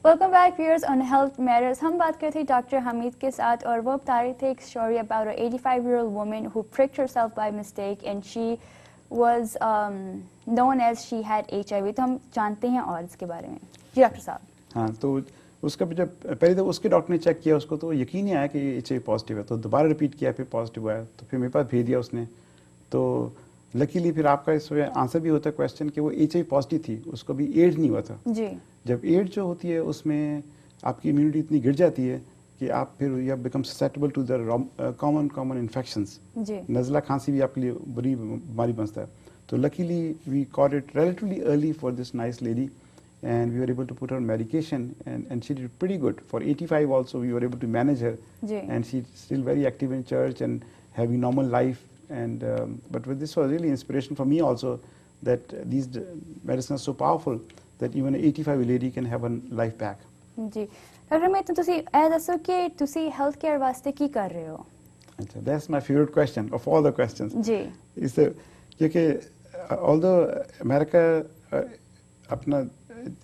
Welcome back viewers on health matters. हम बात कर रहे थे डॉक्टर हमीद के साथ और वो बता रहे थे एक story about a 85-year-old woman who pricked herself by mistake and she was known as she had HIV। तो हम जानते हैं और इसके बारे में। जी डॉक्टर साहब। हाँ, तो उसका जब पहले तो उसके डॉक्टर ने चेक किया उसको, तो यकीन नहीं आया कि ये HIV पॉजिटिव है। तो दोबारा रिपीट किया, फिर पॉजिटिव आया, तो फिर मेरे पास भेज दिया उसने। तो लकीली फिर आपका इसमें आंसर भी होता है क्वेश्चन कि वो HIV पॉजिटिव थी, उसको भी एड्स नहीं हुआ था। जी। जब एड्स जो होती है उसमें आपकी इम्यूनिटी इतनी गिर जाती है कि आप फिर you have become susceptible to the common infections. नज़ला खांसी भी आपके लिए बुरी बीमारी बनता है। तो luckily we caught it relatively early for this nice lady and we were able to put her on medication and she did pretty good. For 85 also we were able to manage her. And she's still very active in church and having normal life. And but this was really inspiration for me also, that these medicines are so powerful that even an 85 lady can have a life back. जी doctor मैं तो तुसी ए दसो कि तुसी health care वास्ते की कर रहे हो? अच्छा, that's my favorite question of all the questions. जी। इससे क्योंकि although अमेरिका अपना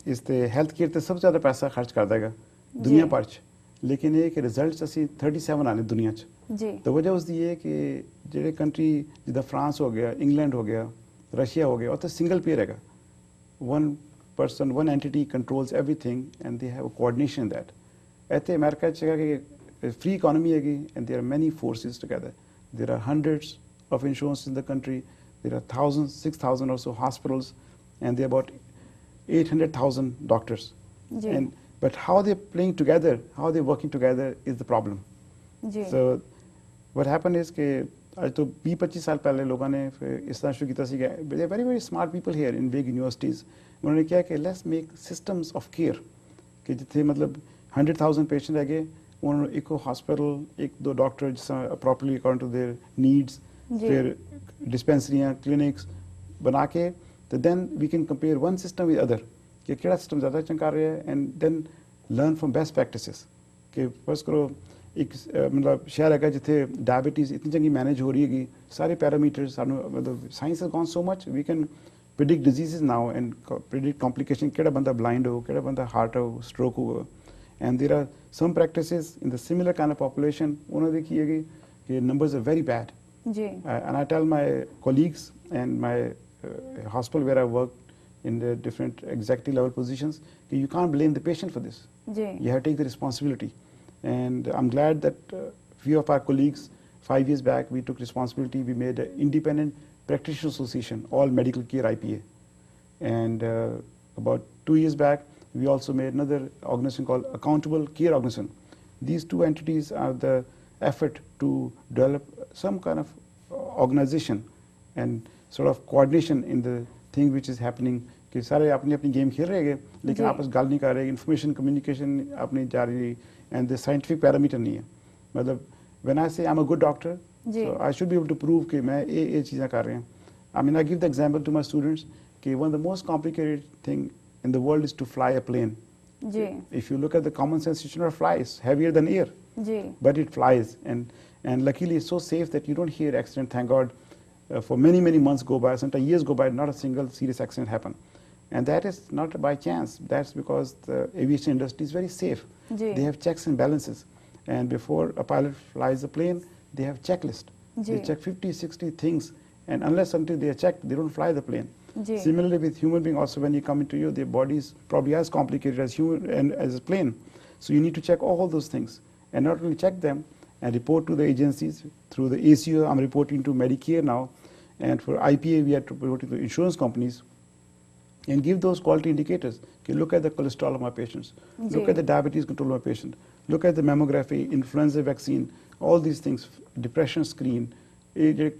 इसते हेल्थ केयर ਤੇ ਸਭ ਤੋਂ ਜ਼ਿਆਦਾ ਪੈਸਾ ਖਰਚ ਕਰਦਾ ਹੈਗਾ ਦੁਨੀਆ ਭਰ 'ਚ, ਲੇਕਿਨ ਇਹ ਕਿ ਰਿਜ਼ਲਟਸ ਅਸੀਂ 37 ਆਨੇ ਦੁਨੀਆ 'ਚ। ਜੀ। ਤਾਂ ਵਜ੍ਹਾ ਉਸ ਦੀ ਇਹ ਕਿ ਜਿਹੜੇ ਕੰਟਰੀ ਜਿੱਦਾਂ ਫਰਾਂਸ ਹੋ ਗਿਆ, ਇੰਗਲੈਂਡ ਹੋ ਗਿਆ, ਰਸ਼ੀਆ ਹੋ ਗਿਆ, ਉੱਥੇ ਸਿੰਗਲ ਪੇਅਰ ਹੈਗਾ। one person, one entity controls everything and they have a coordination in that. ਇੱਥੇ ਅਮਰੀਕਾ 'ਚ ਹੈਗਾ ਕਿ free economy ਹੈਗੀ and there are many forces together. There are hundreds of insurance in the country. There are thousands, 6,000 or so hospitals, and there are about 800,000 doctors. But how they're playing together, how they're working together is the problem. So what happened is कि आज तो 20-25 साल पहले लोगों ने इस तरह शुरू किया सी कि they're very very smart people here in big universities. उन्होंने क्या कि let's make systems of care कि जितने मतलब 100,000 पेशेंट है गए, उन्होंने एक हॉस्पिटल, एक दो डॉक्टर जिस properly according to their needs, फिर डिस्पेंसरियाँ, क्लिनिक्स बना के, तो then we can compare one system with other कि केड़ा सिस्टम ज़्यादा चंगा कर रहा है, and then learn from best practices कि फर्स्ट करो एक मतलब शहर है जिथे डायबिटीज़ इतनी चंगी मैनेज हो रही है कि सारे पैरामीटर्स सानू मतलब science has gone so much we can predict diseases now and predict complication केड़ा बंदा ब्लाइंड हो, केड़ा बंदा हार्ट हो, स्ट्रोक हो, and there are some practices in the similar kind of population उन्होंने की है कि numbers are very bad. And I tell my colleagues and my hospital where I worked in the different executive level positions, you can't blame the patient for this. You have to take the responsibility. And I'm glad that few of our colleagues, 5 years back, we took responsibility. We made an independent practitioner association, all medical care IPA. And about 2 years back, we also made another organization called Accountable Care Organization. These two entities are the effort to develop some kind of organization and sort of coordination in the thing which is happening कि सारे अपनी अपनी game खेल रहे हैं लेकिन आपस गल नहीं कर रहे, इंफॉर्मेशन कम्युनिकेशन अपनी जा रही एंड द साइंटिफिक पैरामीटर नहीं है। मतलब when I say I am a good doctor so I should be able to prove कि मैं ये चीज़ें कर रहे हैं। I mean I give the example to my students कि one of the most complicated thing in the world is to fly a plane. If you look at the common sense, it flies heavier than air, but it flies and luckily it's so safe that you don't hear accident, thank God. For many months go by, sometimes years go by, not a single serious accident happen, and that is not by chance. That's because the aviation industry is very safe. They have checks and balances, and before a pilot flies a plane, they have checklist. They check 50-60 things, and unless until they are checked, they don't fly the plane. Similarly with human being also, when you come into you, their body is probably as complicated as human and as a plane, so you need to check all those things, and not only check them and report to the agencies. Through the ACO, I'm reporting to Medicare now, and for IPA, we are reporting to insurance companies and give those quality indicators. Okay, look at the cholesterol of my patients, look at the diabetes control of my patient, look at the mammography, influenza vaccine, all these things, depression screen.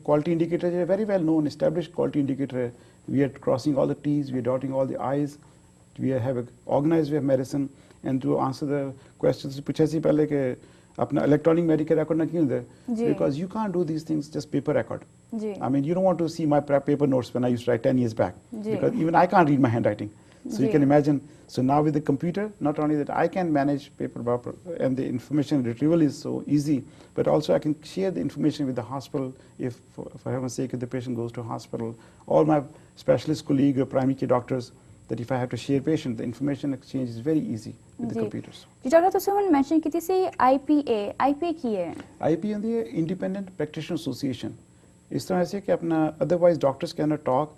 Quality indicator is a very well known, established quality indicator. We are crossing all the T's, we are dotting all the I's, we have an organized way of medicine. And to answer the questions, पूछे सी पहले कि अपना electronic medical record ना क्यों दे? Because you can't do these things just paper record. I mean, you don't want to see my paper notes when I used to write 10 years back, because even I can't read my handwriting. So you can imagine. So now with the computer, not only that I can manage paper and the information retrieval is so easy, but also I can share the information with the hospital if, for heaven's sake, if the patient goes to hospital. All my specialist colleagues or primary care doctors, that if I have to share patient, the information exchange is very easy with the जी computers. जी doctor ਤੁਸੀਂ ਹੁਣ mention ਕੀਤੀ ਸੀ IPA ਕੀ ਹੈ IP ਹੁੰਦੀ ਹੈ Independent Practitioner Association. इस तरह से कि अपना otherwise doctors can not talk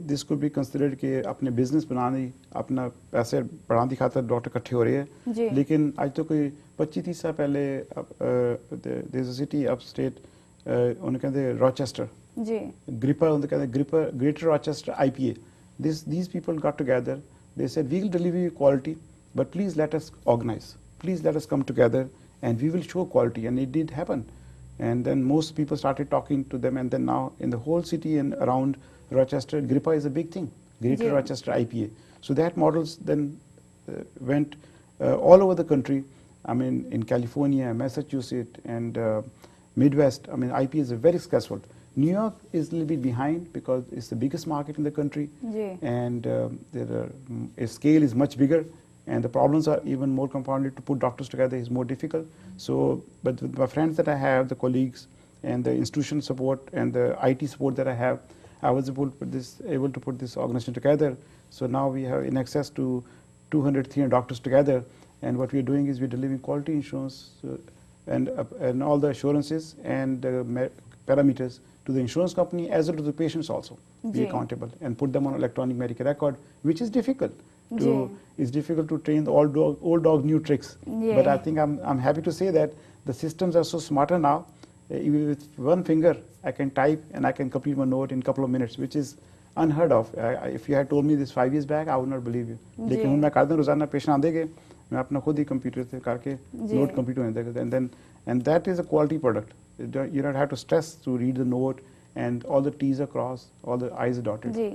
this could be considered कि अपने बिजनेस बनाने अपना पैसे बढ़ाने की खातर डॉक्टर इकट्ठे हो रहे जी। हैं लेकिन आज तो कोई 25-30 साल पहले there is a city upstate उन्हें कहते रॉचेस्टर जी ग्रिपर उन्हें कहते ग्रिपर Greater Rochester IPA these people got together they said we will deliver you quality but please let us organize please let us come together and we will show quality and it did happen. And then most people started talking to them, and then now in the whole city and around Rochester, GRIPA is a big thing, Greater Yeah. Rochester IPA. So that models then went all over the country. I mean, in California, Massachusetts, and Midwest. I mean, IPA is very successful. New York is a little bit behind because it's the biggest market in the country, जी and its scale is much bigger. And the problems are even more compounded. To put doctors together is more difficult. So, but with my friends that I have, the colleagues, and the institution support and the IT support that I have, I was able to put this organization together. So now we have in excess to 200, 300 doctors together. And what we're doing is we're delivering quality insurance and all the assurances and parameters to the insurance company as well as the patients also. Be जी। accountable and put them on electronic medical record, which is difficult. जी। It's difficult to train the old dog new tricks. Yeah. But I think I'm happy to say that the systems are so smarter now. Even with one finger, I can type and I can complete my note in a couple of minutes, which is unheard of. If you had told me this 5 years back, I would not believe you. लेकिन हूँ मैं करता हूँ रोजाना patient आते गए मैं अपना खुद ही कंप्यूटर से करके जी। नोट कंप्यूटर होने देगा and that is a quality product. You don't have to stress to read the note and all the T's are crossed, all the I's are dotted. ਜੀ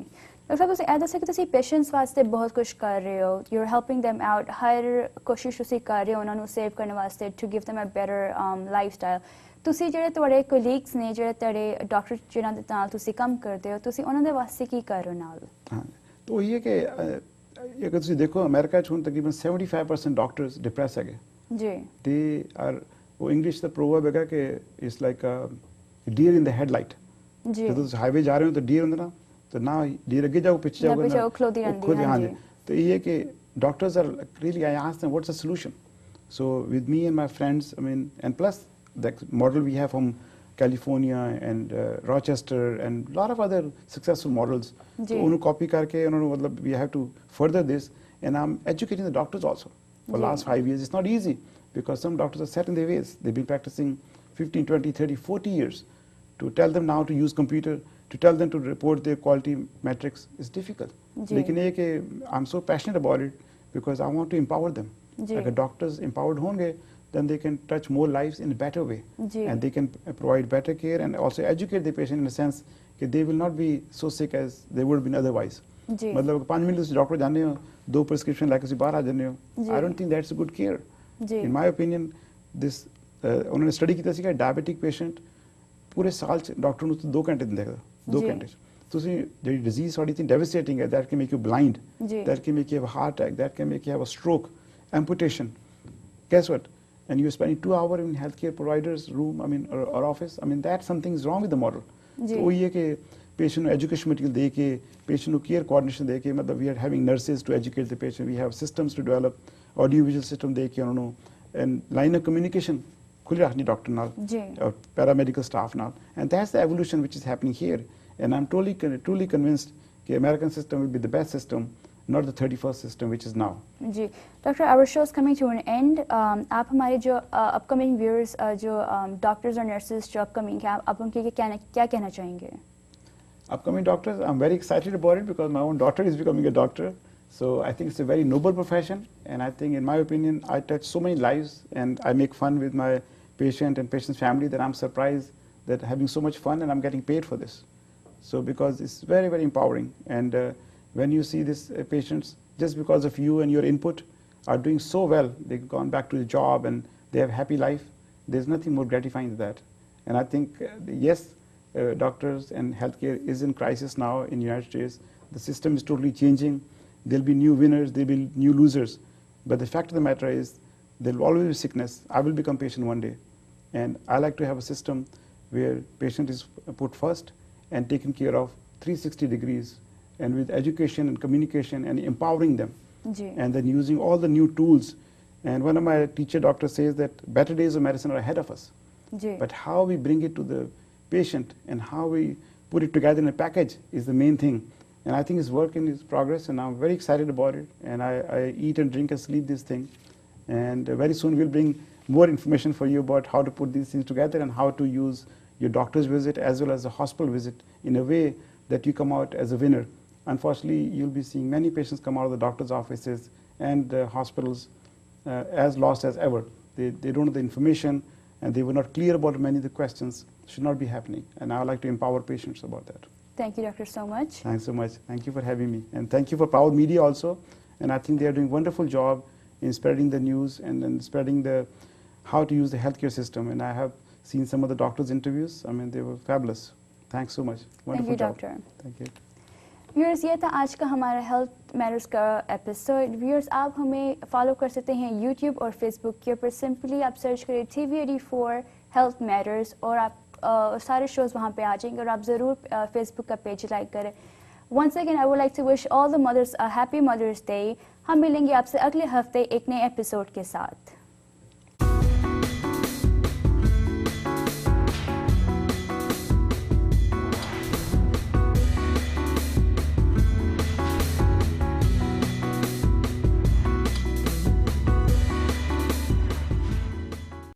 ਡਾਕਟਰ ਸਾਹਿਬ ਤੁਸੀਂ ਇਹ ਦੱਸਿਆ ਕਿ ਤੁਸੀਂ ਪੇਸ਼ੈਂਟਸ ਵਾਸਤੇ ਬਹੁਤ ਕੁਝ ਕਰ ਰਹੇ ਹੋ you are helping them out ਹਰ ਕੋਸ਼ਿਸ਼ ਤੁਸੀਂ ਕਰ ਰਹੇ ਹੋ ਉਹਨਾਂ ਨੂੰ ਸੇਵ ਕਰਨ ਵਾਸਤੇ to give them a better lifestyle ਤੁਸੀਂ ਜਿਹੜੇ ਤੁਹਾਡੇ ਕੋਲੀਗਸ ਨੇ ਜਿਹੜੇ ਤੁਹਾਡੇ ਡਾਕਟਰ ਜਿਨ੍ਹਾਂ ਦੇ ਨਾਲ ਤੁਸੀਂ ਕੰਮ ਕਰਦੇ ਹੋ ਤੁਸੀਂ ਉਹਨਾਂ ਦੇ ਵਾਸਤੇ ਕੀ ਕਰ ਰਹੇ ਹੋ ਨਾਲ हाँ तो ये कि अगर ਤੁਸੀਂ ਦੇਖੋ ਅਮਰੀਕਾ 'ਚ ਹੁਣ ਤਕਰੀਬਨ 75% ਡਾਕਟਰਸ ਡਿਪਰੈਸ ਹੈਗੇ ਜੀ ਦੇ ਆਰ ਉਹ ਇੰਗਲਿਸ਼ ਦਾ ਪ੍ਰੋਵਰਬ ਹੈਗਾ ਕਿ it's like a deer in the headlight ਜੀ ਜਦੋਂ ਤੁਸੀਂ ਹਾਈਵੇ ਜਾ ਰਹੇ ਹੋ ਤਾਂ ਡੀਅਰ ਹੁੰਦਾ ਨਾ ਤਾਂ ਨਾ ਡੀਅਰ ਅੱਗੇ ਜਾਓ ਪਿੱਛੇ ਨਾ ਜਾਓਗੇ ਪਿੱਛੇ ਉਹ ਖਲੋਤੀ ਰਹਿੰਦੀ, ਖੁਦ ਹਾਂਜੀ। ਹਾਂਜੀ तो ये कि doctors are really, I asked them, what's the solution? So with me and my friends, I mean, and plus the model we have from California and Rochester and a lot of other successful models. जी। तो उन्होंने copy करके उन्होंने मतलब we have to further this, and I'm educating the doctors also for ji. last 5 years. It's not easy because some doctors are set in their ways. They've been practicing 15, 20, 30, 40 years. To tell them now to use computer, to tell them to report their quality metrics is difficult. जी। लेकिन ये कि I'm so passionate about it because I want to empower them. जी। अगर doctors empowered होंगे, then they can touch more lives in a better way. Ji. And they can provide better care and also educate the patient in a sense that they will not be so sick as they would have been otherwise. जी। मतलब 5 minute से doctor जाने हो 2 prescription लेकर बाहर आ जाने हो जी। I don't think that's a good care. जी। In my opinion, this उन्होंने स्टडी की था डायबिटिक पेशेंट पूरे साल ਚ ਡਾਕਟਰ ਨੂੰ 2 ਘੰਟੇ ਦਿੰਦੇ ਹੈਗਾ 2 ਜੀ। ਘੰਟੇ ਚ ਤੁਸੀਂ ਜਿਹੜੀ ਡਿਜ਼ੀਜ਼ ਤੁਹਾਡੀ ਇਤਨੀ ਡੈਵਸਟੇਟਿੰਗ ਹੈ that can make you blind, ਜੀ। that can make you have a heart attack, that can make you have a stroke, amputation. Guess what? And you're spending 2 hours in healthcare providers room, I mean, or office. I mean, that something's wrong with the model. जी। तो ये कि patient ਨੂੰ education material ਦੇ ਕੇ patient ਨੂੰ care coordination ਦੇ ਕੇ ਮਤਲਬ we are having nurses to educate the patient, we have systems to develop, audio visual system ਦੇ ਕੇ ਉਹਨਾਂ ਨੂੰ and line of communication ਖੁੱਲ੍ਹ ਰੱਖਣੀ ਡਾਕਟਰ ਨਾਲ ਜੀ। or paramedical staff now, and that's the evolution which is happening here. And I'm truly convinced that American system will be the best system, not the 31st system which is now. जी doctor our show is coming to an end आप हमारे जो upcoming viewers जो doctors और nurses जो upcoming हैं आप उनके क्या कहना चाहेंगे Upcoming doctors, I'm very excited about it because my own daughter is becoming a doctor. So I think it's a very noble profession, and I think, in my opinion, I touch so many lives, and I make fun with my patient and patient's family that I'm surprised that having so much fun and I'm getting paid for this. So because it's very, very empowering, and when you see these patients, just because of you and your input, are doing so well, they've gone back to the job and they have a happy life, there's nothing more gratifying than that. And I think, yes, doctors and healthcare is in crisis now in the United States. The system is totally changing. There'll be new winners, there'll be new losers. But the fact of the matter is, there'll always be sickness. I will become patient one day. And I like to have a system where patient is put first and taken care of 360 degrees and with education and communication and empowering them, जी and then using all the new tools. And one of my teacher doctors says that better days of medicine are ahead of us. जी But how we bring it to the patient and how we put it together in a package is the main thing. And I think his work in his progress, and I'm very excited about it. And I eat and drink and sleep this thing. And very soon we'll bring more information for you about how to put these things together and how to use your doctor's visit as well as the hospital visit in a way that you come out as a winner. Unfortunately, you'll be seeing many patients come out of the doctor's offices and hospitals as lost as ever. They don't know the information, and they were not clear about many of the questions. Should not be happening. And I would like to empower patients about that. Thank you, doctor, so much. Thanks so much. Thank you for having me. And thank you for Power Media also. And I think they are doing a wonderful job in spreading the news and then spreading the how to use the healthcare system. And I have seen some of the doctors' interviews. I mean, they were fabulous. Thanks so much. Wonderful you, job. doctor. Thank you. Viewers ये था आज का हमारा health matters का episode. Viewers आप हमें follow कर सकते हैं यूट्यूब और फेसबुक के ऊपर। सिंपली आप सर्च करें TV84 हेल्थ मैटर्स और आप सारे शोज़ वहाँ पे आ जाएंगे। और आप ज़रूर फेसबुक का पेज लाइक करें। Once again I would like to wish all the mothers a happy Mother's Day. हम मिलेंगे आपसे अगले हफ्ते एक नए एपिसोड के साथ।